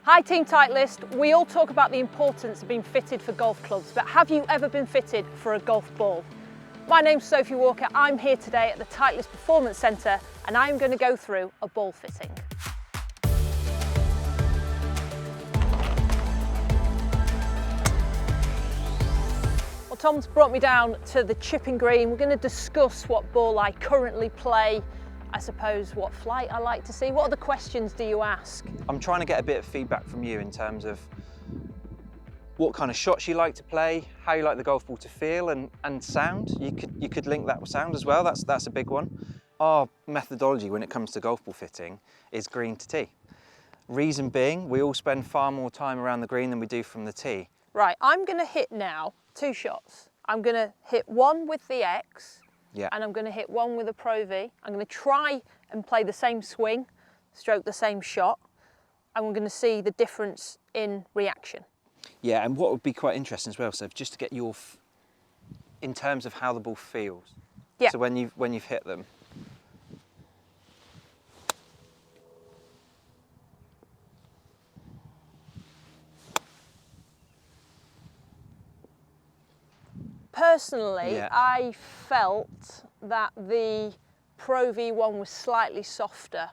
Hi Team Titleist, we all talk about the importance of being fitted for golf clubs, but have you ever been fitted for a golf ball? My name's Sophie Walker, I'm here today at the Titleist Performance Centre and I'm going to go through a ball fitting. Well, Tom's brought me down to the chipping green. We're going to discuss what ball I currently play, I suppose what flight I like to see. What other questions do you ask? I'm trying to get a bit of feedback from you in terms of what kind of shots you like to play, how you like the golf ball to feel and sound. You could link that with sound as well, that's a big one. Our methodology when it comes to golf ball fitting is green to tee. Reason being, we all spend far more time around the green than we do from the tee. Right, I'm going to hit now 2 shots. I'm going to hit one with the X. Yeah. And I'm going to hit one with a Pro V. I'm going to try and play the same swing, stroke the same shot, and we're going to see the difference in reaction. Yeah, and what would be quite interesting as well, so just to get your, in terms of how the ball feels. Yeah. So when you've hit them. Personally, Yeah. I felt that the Pro V1 was slightly softer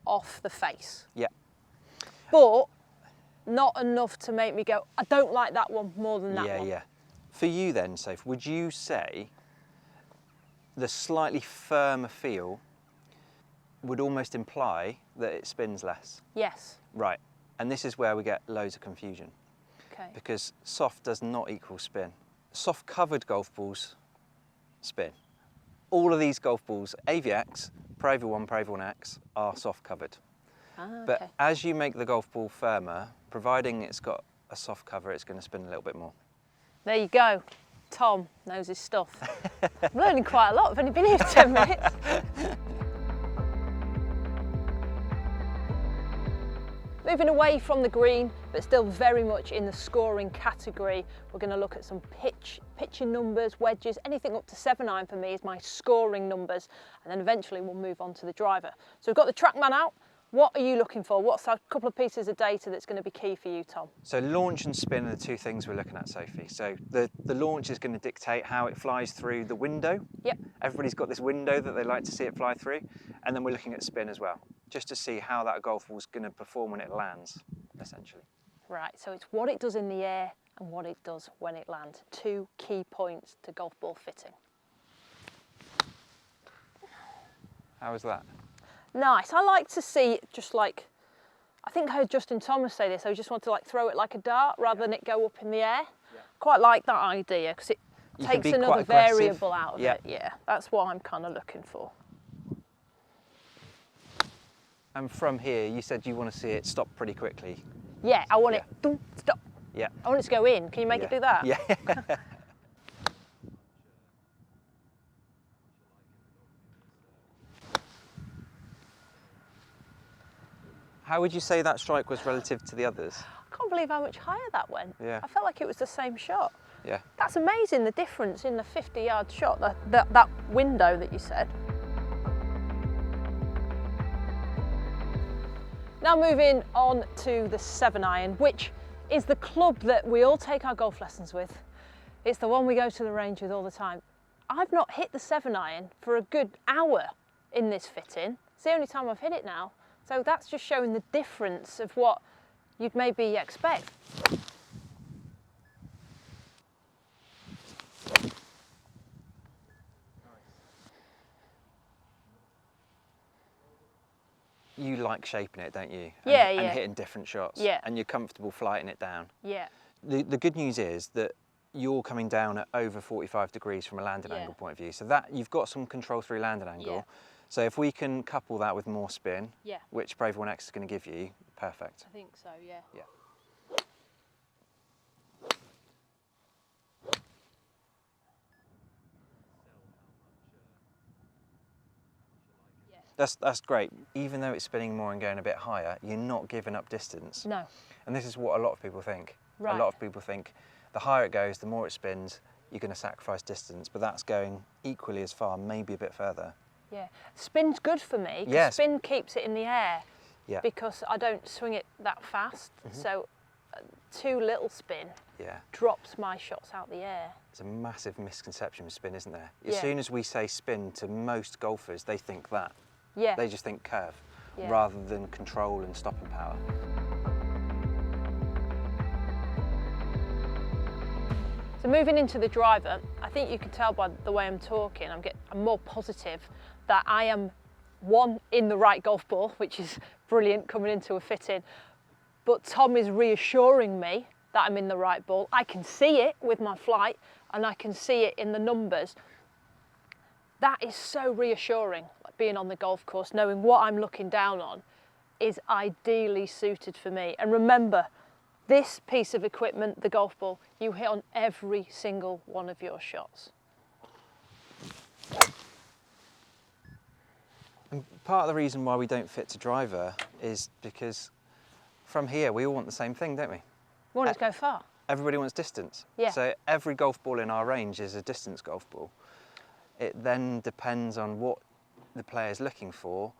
off the face. Yeah. But not enough to make me go, I don't like that one more than that one. Yeah. For you then, Soph, would you say the slightly firmer feel would almost imply that it spins less? Yes. Right, and this is where we get loads of confusion. Okay. Because soft does not equal spin. Soft covered golf balls spin. All of these golf balls, AVX, Pro V1, Pro V1x, are soft covered. Okay. But as you make the golf ball firmer, providing it's got a soft cover, it's going to spin a little bit more. There you go. Tom knows his stuff. I'm learning quite a lot. I've only been here 10 minutes. Moving away from the green, but still very much in the scoring category, we're going to look at some pitching numbers, wedges, anything up to 7-iron for me is my scoring numbers, and then eventually we'll move on to the driver. So we've got the TrackMan out. What are you looking for? What's a couple of pieces of data that's going to be key for you, Tom? So launch and spin are the two things we're looking at, Sophie. So the launch is going to dictate how it flies through the window. Yep. Everybody's got this window that they like to see it fly through. And then we're looking at spin as well, just to see how that golf ball's going to perform when it lands, essentially. Right, so it's what it does in the air and what it does when it lands. 2 key points to golf ball fitting. How was that? Nice. I like to see just like, I think I heard Justin Thomas say this, I just want to like throw it like a dart rather than it go up in the air. Yeah. Quite like that idea because it takes another variable out of it. Yeah, that's what I'm kind of looking for. And from here, you said you want to see it stop pretty quickly. Yeah, I want it to stop. Yeah. I want it to go in. Can you make it do that? Yeah. How would you say that strike was relative to the others? I can't believe how much higher that went. Yeah. I felt like it was the same shot. Yeah. That's amazing, the difference in the 50-yard shot, that window that you said. Now moving on to the 7-iron, which is the club that we all take our golf lessons with. It's the one we go to the range with all the time. I've not hit the 7-iron for a good hour in this fitting. It's the only time I've hit it now. So that's just showing the difference of what you'd maybe expect. You like shaping it, don't you? And hitting different shots. Yeah. And you're comfortable flighting it down. Yeah. The good news is that you're coming down at over 45 degrees from a landing angle point of view. So that you've got some control through landing angle. Yeah. So if we can couple that with more spin, Yeah. which Pro V1x is going to give you, perfect. I think so, yeah. Yeah. That's great. Even though it's spinning more and going a bit higher, you're not giving up distance. No. And this is what a lot of people think. Right. A lot of people think the higher it goes, the more it spins, you're going to sacrifice distance, but that's going equally as far, maybe a bit further. Yeah, spin's good for me. Yes. Spin keeps it in the air. Yeah. because I don't swing it that fast. So too little spin Yeah. drops my shots out the air. It's a massive misconception with spin, isn't there? Yeah. As soon as we say spin to most golfers, they think that. Yeah. They just think curve Yeah. rather than control and stopping power. So moving into the driver, I think you can tell by the way I'm talking, I'm more positive that I am, one, in the right golf ball, which is brilliant coming into a fitting, but Tom is reassuring me that I'm in the right ball. I can see it with my flight and I can see it in the numbers. That is so reassuring, like being on the golf course, knowing what I'm looking down on is ideally suited for me. And remember, this piece of equipment, the golf ball, you hit on every single one of your shots. And part of the reason why we don't fit to driver is because from here we all want the same thing, don't we? We want it to go far. Everybody wants distance. Yeah. So every golf ball in our range is a distance golf ball. It then depends on what the player's looking for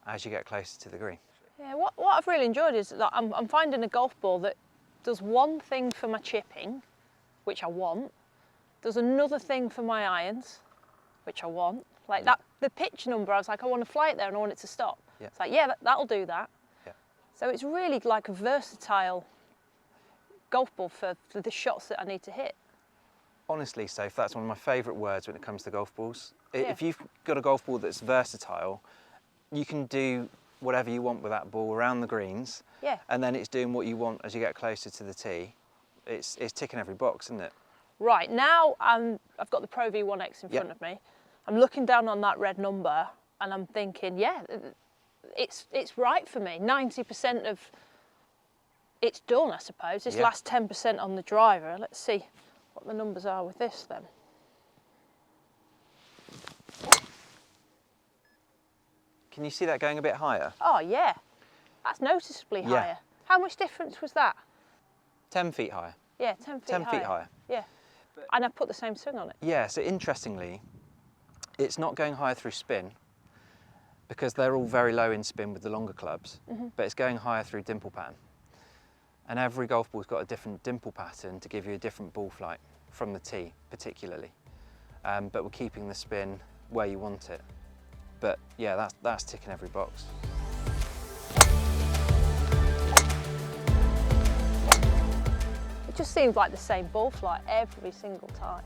as you get closer to the green. Yeah, what I've really enjoyed is that I'm finding a golf ball that does one thing for my chipping, which I want, does another thing for my irons, which I want. Like that, the pitch number, I was like, I want to fly it there and I want it to stop. Yeah. It's like, yeah, that'll do that. Yeah. So it's really like a versatile golf ball for the shots that I need to hit. Honestly, Soph, that's one of my favourite words when it comes to golf balls. Yeah. If you've got a golf ball that's versatile, you can do whatever you want with that ball around the greens. Yeah. And then it's doing what you want as you get closer to the tee. It's ticking every box, isn't it? Right, now I've got the Pro V1x in front of me. I'm looking down on that red number and I'm thinking, yeah, it's right for me. 90% of it's done, I suppose. This last 10% on the driver. Let's see what the numbers are with this then. Can you see that going a bit higher? Oh yeah, that's noticeably higher. How much difference was that? 10 feet higher. Yeah, 10 feet 10 higher. feet higher. Yeah, and I put the same swing on it. Yeah, so interestingly, it's not going higher through spin because they're all very low in spin with the longer clubs, but it's going higher through dimple pattern. And every golf ball's got a different dimple pattern to give you a different ball flight from the tee, particularly. But we're keeping the spin where you want it. But yeah, that's ticking every box. It just seems like the same ball flight every single time.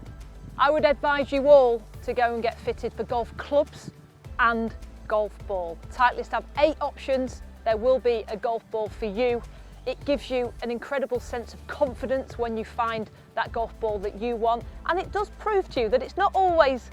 I would advise you all to go and get fitted for golf clubs and golf ball. Titleist have 8 options. There will be a golf ball for you. It gives you an incredible sense of confidence when you find that golf ball that you want. And it does prove to you that it's not always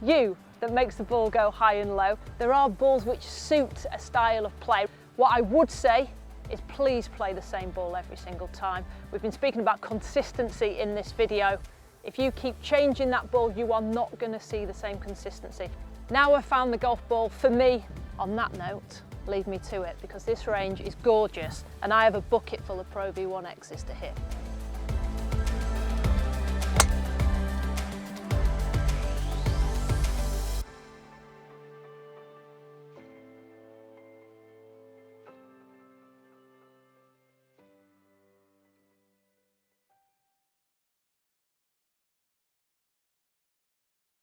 you that makes the ball go high and low. There are balls which suit a style of play. What I would say is please play the same ball every single time. We've been speaking about consistency in this video. If you keep changing that ball, you are not going to see the same consistency. Now I've found the golf ball for me. On that note, leave me to it because this range is gorgeous and I have a bucket full of Pro V1x's to hit.